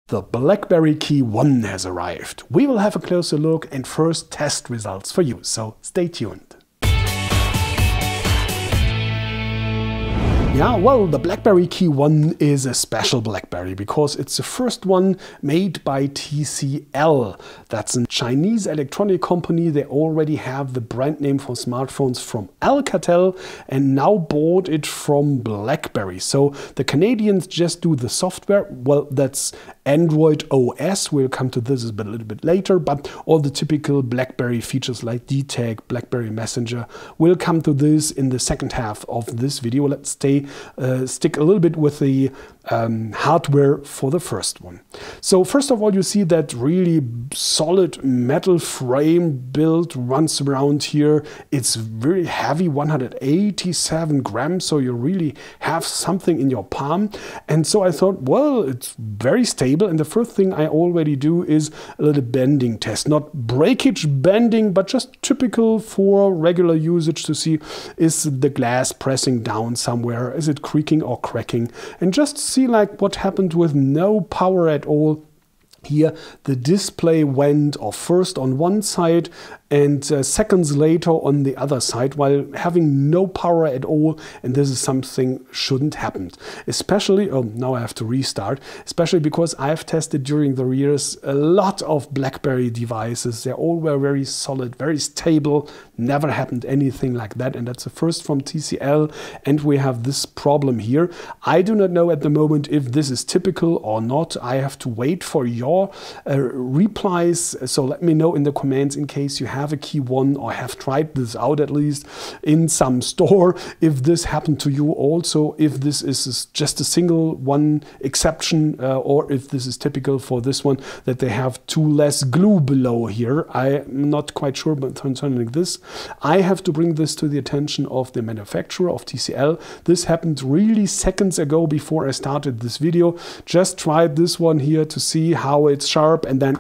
The Blackberry KeyOne has arrived. We will have a closer look and first test results for you, so stay tuned. Yeah, well, the Blackberry KeyOne is a special Blackberry because it's the first one made by TCL. That's a Chinese electronic company. They already have the brand name for smartphones from Alcatel and now bought it from Blackberry. So the Canadians just do the software. Well, that's Android OS. We'll come to this a little bit later, but all the typical Blackberry features like DTAG, Blackberry Messenger, we'll come to this in the second half of this video. Let's stick a little bit with the hardware for the first one. So first of all, you see that really solid metal frame build runs around here. It's very heavy, 187 grams, so you really have something in your palm. And so I thought, well, it's very stable. And the first thing I already do is a little bending test, not breakage bending, but just typical for regular usage to see, is the glass pressing down somewhere? Is it creaking or cracking? And just see like what happened with no power at all. Here the display went off first on one side and seconds later on the other side while having no power at all, and this is something shouldn't happen. Especially, oh, now I have to restart, especially because I've tested during the years a lot of Blackberry devices. They all were very solid, very stable, never happened anything like that, and that's the first from TCL, and we have this problem here. I do not know at the moment if this is typical or not. I have to wait for your replies, so let me know in the comments in case you have a KeyOne or have tried this out at least in some store, if this happened to you also, if this is just a single one exception or if this is typical for this one that they have too less glue below here. I'm not quite sure, but concerning this, I have to bring this to the attention of the manufacturer of TCL. This happened really seconds ago before I started this video. Just tried this one here to see how it's sharp, and then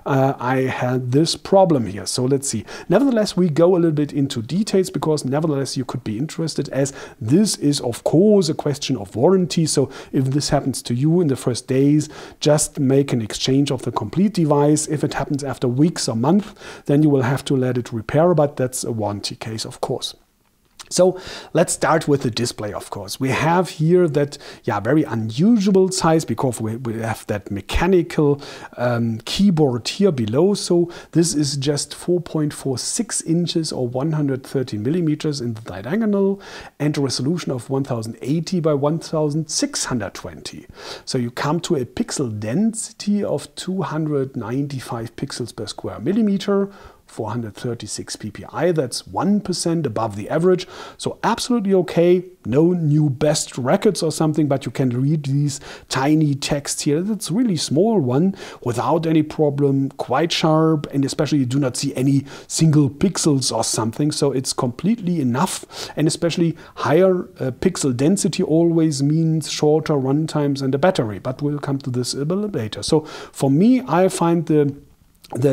I had this problem here. So let's see. Nevertheless, we go a little bit into details because nevertheless you could be interested, as this is of course a question of warranty. So if this happens to you in the first days, just make an exchange of the complete device. If it happens after weeks or months, then you will have to let it repair, but that's a warranty case, of course. So let's start with the display, of course. We have here that, yeah, very unusual size because we have that mechanical keyboard here below. So this is just 4.46 inches or 130 millimeters in the diagonal and a resolution of 1080 by 1620. So you come to a pixel density of 295 pixels per square millimeter, 436 ppi, that's 1% above the average, so absolutely okay. No new best records or something, but you can read these tiny texts here. That's a really small one without any problem, quite sharp, and especially you do not see any single pixels or something, so it's completely enough. And especially higher pixel density always means shorter run times and a battery, but we'll come to this a little later. So for me, I find the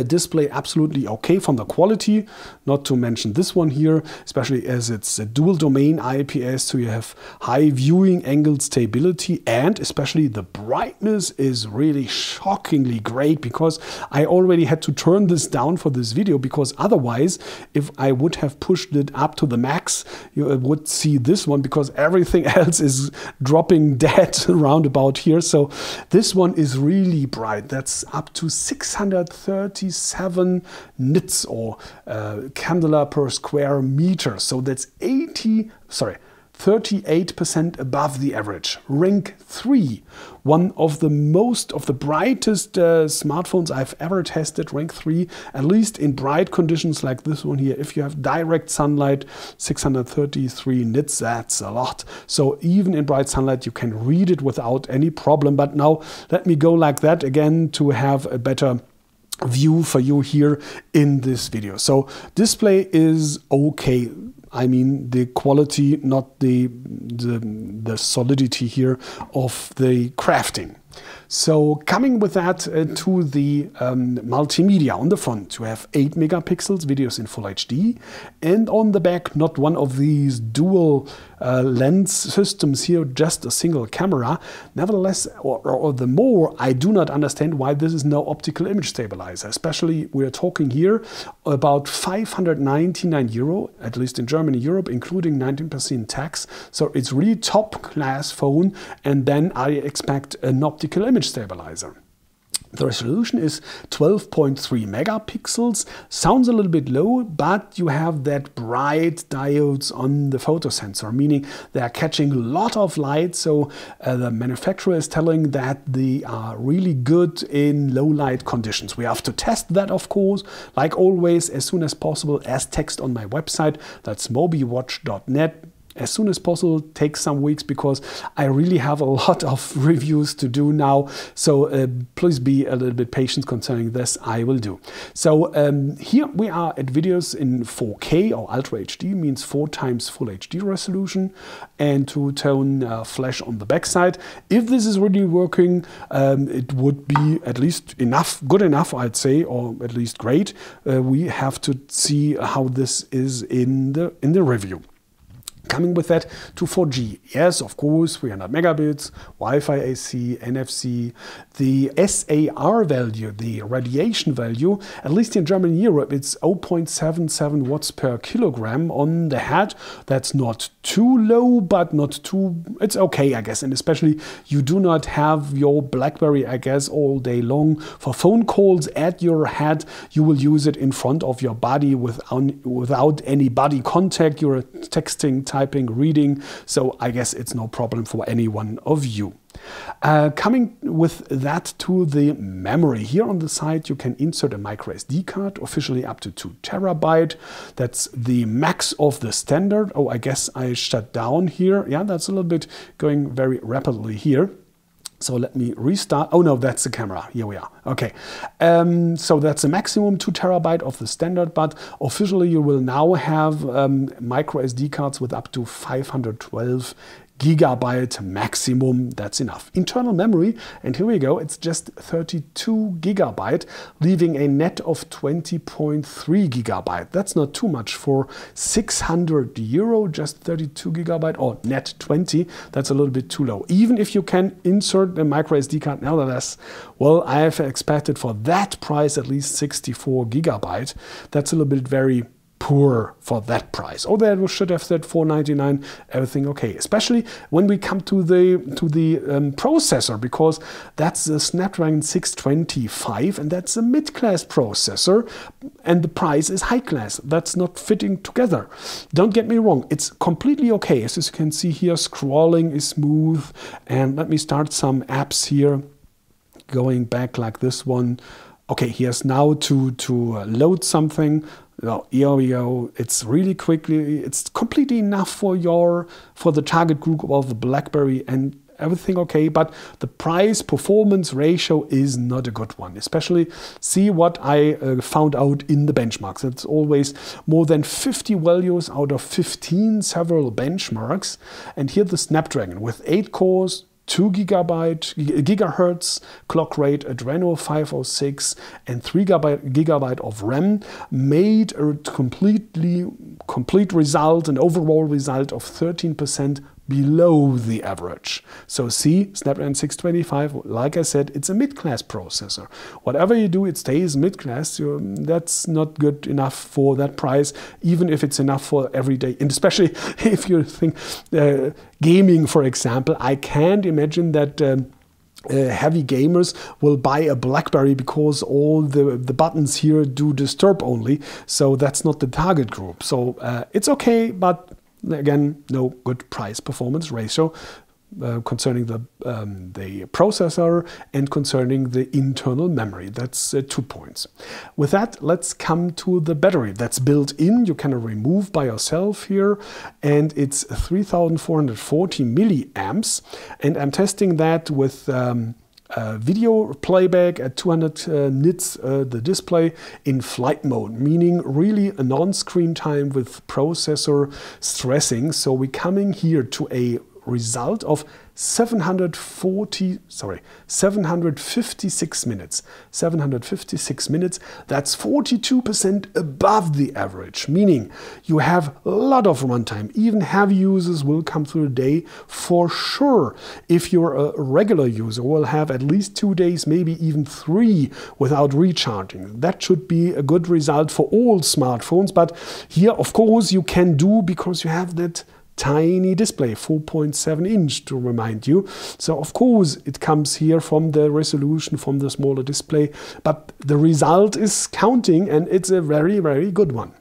display absolutely okay from the quality, not to mention this one here, especially as it's a dual domain IPS, so you have high viewing angle stability, and especially the brightness is really shockingly great because I already had to turn this down for this video, because otherwise if I would have pushed it up to the max, you would see this one because everything else is dropping dead around about here. So this one is really bright. That's up to 637 nits or candela per square meter. So that's 38% above the average. Rank 3, one of the brightest smartphones I've ever tested. Rank 3, at least in bright conditions like this one here. If you have direct sunlight, 633 nits, that's a lot. So even in bright sunlight you can read it without any problem. But now let me go like that again to have a better view for you here in this video. So display is okay. I mean the quality, not the solidity here of the crafting. So coming with that to the multimedia. On the front you have 8 megapixels, videos in full HD, and on the back not one of these dual lens systems here, just a single camera. Nevertheless, or the more, I do not understand why this is no optical image stabilizer. Especially we're talking here about 599 euro, at least in Germany, Europe, including 19% tax. So it's really top class phone, and then I expect an optical image stabilizer. The resolution is 12.3 megapixels. Sounds a little bit low, but you have that bright diodes on the photosensor, meaning they are catching a lot of light. So the manufacturer is telling that they are really good in low light conditions. We have to test that, of course, like always, as soon as possible, as text on my website. That's mobiwatch.net. As soon as possible, takes some weeks because I really have a lot of reviews to do now. So please be a little bit patient concerning this. I will do. So here we are at videos in 4K or Ultra HD, means 4 times full HD resolution, and 2-tone flash on the backside. If this is really working, it would be at least enough, good enough, I'd say, or at least great. We have to see how this is in the review. Coming with that to 4G. Yes, of course, 300 megabits, Wi-Fi AC, NFC. The SAR value, the radiation value, at least in Germany and Europe, it's 0.77 watts per kilogram on the head. That's not too low, but not too, it's okay, I guess. And especially you do not have your BlackBerry, I guess, all day long. For phone calls at your head, you will use it in front of your body without any body contact. You're texting, typing, reading, so I guess it's no problem for any one of you. Coming with that to the memory. Here on the side you can insert a micro SD card, officially up to 2 terabyte. That's the max of the standard. Oh, I guess I shut down here. Yeah, that's a little bit going very rapidly here. So let me restart. Oh no, that's the camera. Here we are. Okay. So that's the maximum 2 terabyte of the standard, but officially you will now have micro SD cards with up to 512 gigabyte maximum. That's enough. Internal memory, and here we go, it's just 32 gigabyte, leaving a net of 20.3 gigabyte. That's not too much for 600 euro, just 32 gigabyte, or net 20. That's a little bit too low. Even if you can insert a micro SD card, nevertheless, well, I have expected for that price at least 64 gigabyte. That's a little bit very poor for that price. Oh, they should have said 499, everything okay. Especially when we come to the processor, because that's the Snapdragon 625, and that's a mid-class processor, and the price is high-class. That's not fitting together. Don't get me wrong, it's completely okay. As you can see here, scrolling is smooth, and let me start some apps here, going back like this one. Okay, here's now to load something. Well, here we go. It's really quickly. It's completely enough for the target group of the BlackBerry, and everything okay. But the price performance ratio is not a good one. Especially see what I found out in the benchmarks. It's always more than 50 values out of 15 several benchmarks. And here the Snapdragon with 8 cores. 2 gigahertz clock rate, Adreno 506, and 3 gigabyte of RAM made a complete result, an overall result of 13% below the average. So see, Snapdragon 625, like I said, it's a mid-class processor. Whatever you do, it stays mid-class. That's not good enough for that price, even if it's enough for every day. And especially if you think gaming, for example, I can't imagine that heavy gamers will buy a BlackBerry because all the buttons here do disturb only. So that's not the target group. So it's okay, but again, no good price-performance ratio concerning the processor and concerning the internal memory. That's 2 points. With that, let's come to the battery. That's built in. You can remove by yourself here, and it's 3,440 milliamps. And I'm testing that with video playback at 200 nits, the display in flight mode, meaning really a non-screen time with processor stressing. So we're coming here to a result of 756 minutes. 756 minutes, that's 42% above the average, meaning you have a lot of runtime. Even heavy users will come through the day for sure. If you're a regular user, will have at least 2 days, maybe even 3 without recharging. That should be a good result for all smartphones, but here of course you can do, because you have that tiny display, 4.7 inch to remind you. So of course it comes here from the resolution, from the smaller display, but the result is counting, and it's a very, very good one.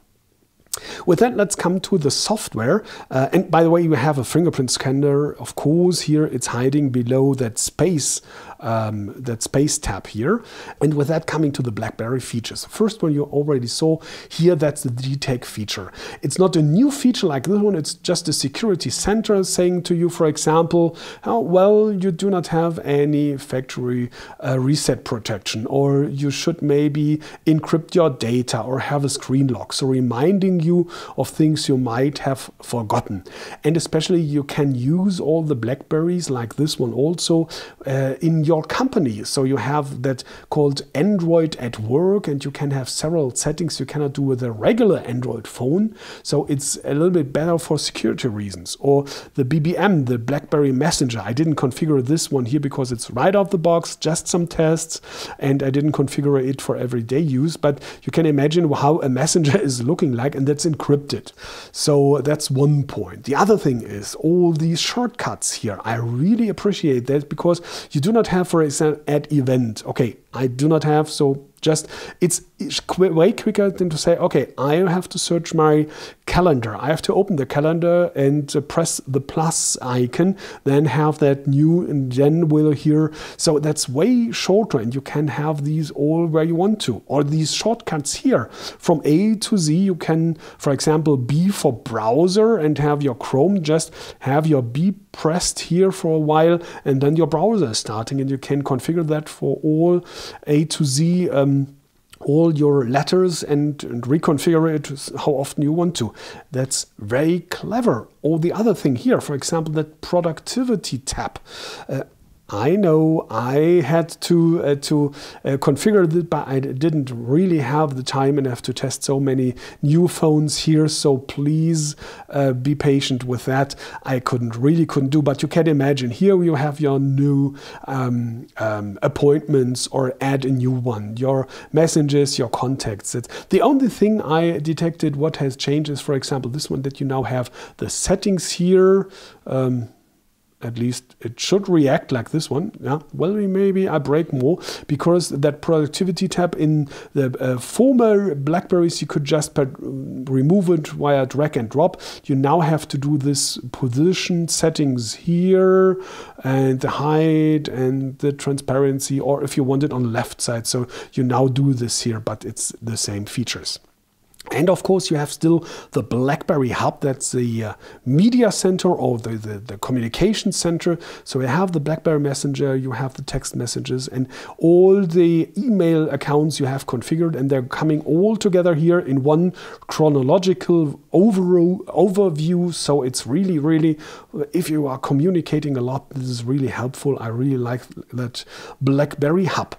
With that, let's come to the software. And by the way, you have a fingerprint scanner. Of course, here it's hiding below that space tab here. And with that, coming to the BlackBerry features. The first one you already saw here, that's the detect feature. It's not a new feature like this one. It's just a security center saying to you, for example, oh, well, you do not have any factory reset protection, or you should maybe encrypt your data or have a screen lock. So reminding you of things you might have forgotten. And especially you can use all the BlackBerries like this one also in your company. So you have that called Android at work, and you can have several settings you cannot do with a regular Android phone. So it's a little bit better for security reasons. Or the BBM, the Blackberry Messenger. I didn't configure this one here because it's right out the box, just some tests, and I didn't configure it for everyday use, but you can imagine how a messenger is looking like, and that's encrypted. So that's one point. The other thing is all these shortcuts here. I really appreciate that, because you do not have, for example, add event. Okay, I do not have, so just it's way quicker than to say, okay, I have to search my calendar. I have to open the calendar and press the plus icon, then have that new, and then we'll hear. So that's way shorter, and you can have these all where you want to. Or these shortcuts here from A to Z, you can, for example, B for browser and have your Chrome, just have your B pressed here for a while, and then your browser is starting, and you can configure that for all A to Z, all your letters, and reconfigure it how often you want to. That's very clever. Or the other thing here, for example, that productivity tab. I know I had to configure it, but I didn't really have the time enough to test so many new phones here. So please be patient with that. I couldn't do, but you can imagine here you have your new appointments, or add a new one, your messages, your contacts. The only thing I detected what has changed is, for example, this one, that you now have the settings here. At least it should react like this one. Yeah, well, maybe I break more, because that productivity tab in the former Blackberries, you could just remove it via drag and drop. You now have to do this position settings here, and the height and the transparency, or if you want it on the left side. So you now do this here, but it's the same features. And of course, you have still the Blackberry Hub. That's the media center, or the communication center. So you have the Blackberry Messenger, you have the text messages, and all the email accounts you have configured, and they're coming all together here in one chronological overview. So it's really, really, if you are communicating a lot, this is really helpful. I really like that Blackberry Hub.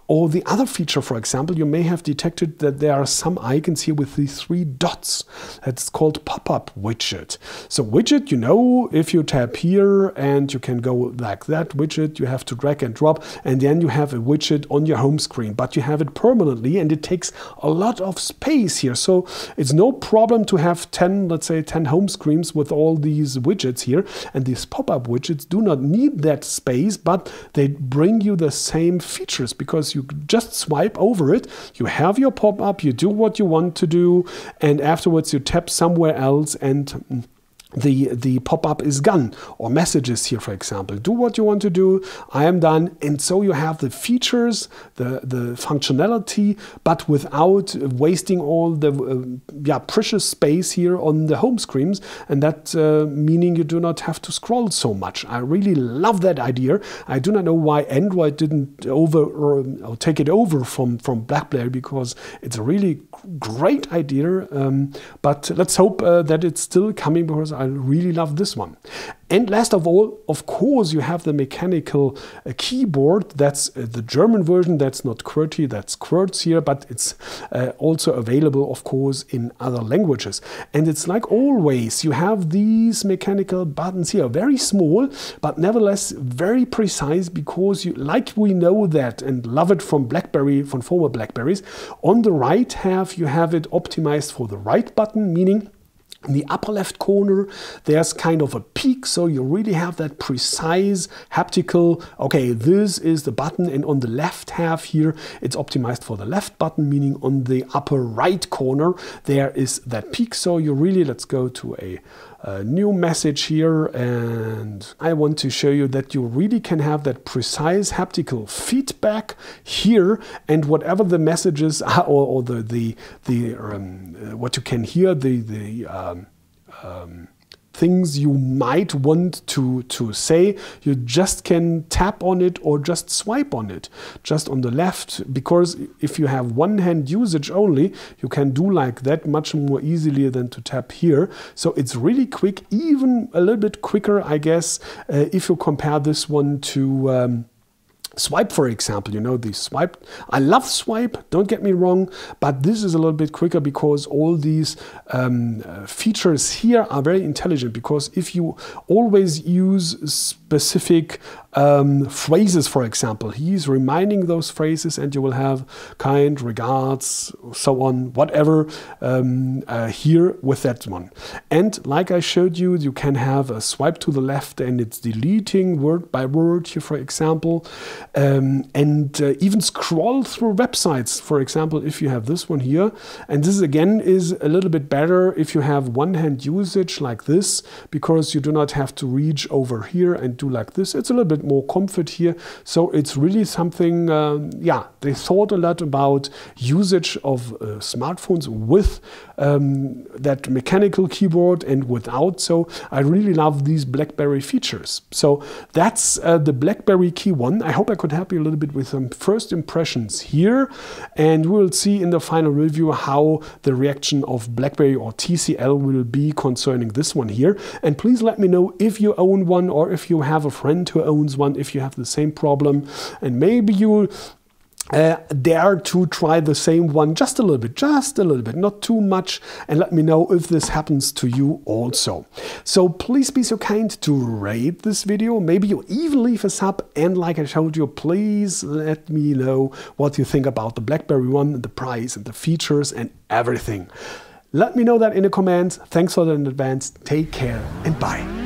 Or the other feature, for example, you may have detected that there are some icons here with these 3 dots. That's called pop-up widget. So widget, you know, if you tap here and you can go like that widget, you have to drag and drop, and then you have a widget on your home screen, but you have it permanently, and it takes a lot of space here. So it's no problem to have 10, let's say 10 home screens with all these widgets here. And these pop-up widgets do not need that space, but they bring you the same features, because you just swipe over it, you have your pop-up, you do what you want to do, and afterwards you tap somewhere else, and the pop-up is gone. Or messages here, for example, do what you want to do, I am done. And so you have the features, the functionality, but without wasting all the precious space here on the home screens, and that meaning you do not have to scroll so much. I really love that idea. I do not know why Android didn't or take it over from BlackBerry, because it's a really great idea, but let's hope that it's still coming, because I I really love this one. And last of all, of course, you have the mechanical keyboard. That's the German version. That's not QWERTY, that's QWERTZ here, but it's also available, of course, in other languages. And it's like always, you have these mechanical buttons here, very small, but nevertheless very precise, because like we know that and love it from BlackBerry, from former Blackberries. On the right half, you have it optimized for the right button, meaning in the upper left corner, there's kind of a peak, so you really have that precise haptical, okay, this is the button, and on the left half here, it's optimized for the left button, meaning on the upper right corner, there is that peak. So you really, let's go to a new message here, and I want to show you that you really can have that precise haptical feedback here, and whatever the messages are, or what you can hear, things you might want to say, you just can tap on it or just swipe on it, just on the left, because if you have one hand usage only, you can do like that much more easily than to tap here. So it's really quick, even a little bit quicker, I guess, if you compare this one to Swipe, for example. You know, the swipe, I love swipe, don't get me wrong, but this is a little bit quicker because all these features here are very intelligent, because if you always use specific phrases, for example, he's reminding those phrases, and you will have kind, regards, so on, whatever, here with that one. And like I showed you, you can have a swipe to the left and it's deleting word by word here, for example. And even scroll through websites, for example, if you have this one here. And this again is a little bit better if you have one-hand usage like this, because you do not have to reach over here and do like this. It's a little bit more comfort here. So it's really something, yeah, they thought a lot about usage of smartphones with that mechanical keyboard and without. So I really love these BlackBerry features. So that's the Blackberry KeyOne. I hope I could help you a little bit with some first impressions here, and we'll see in the final review how the reaction of BlackBerry or TCL will be concerning this one here. And please let me know if you own one, or if you have a friend who owns one, if you have the same problem, and maybe you dare to try the same one just a little bit, not too much, and let me know if this happens to you also. So please be so kind to rate this video, maybe you even leave a sub, and like I told you, please let me know what you think about the BlackBerry one, the price and the features and everything. Let me know that in the comments. Thanks for that in advance. Take care and bye.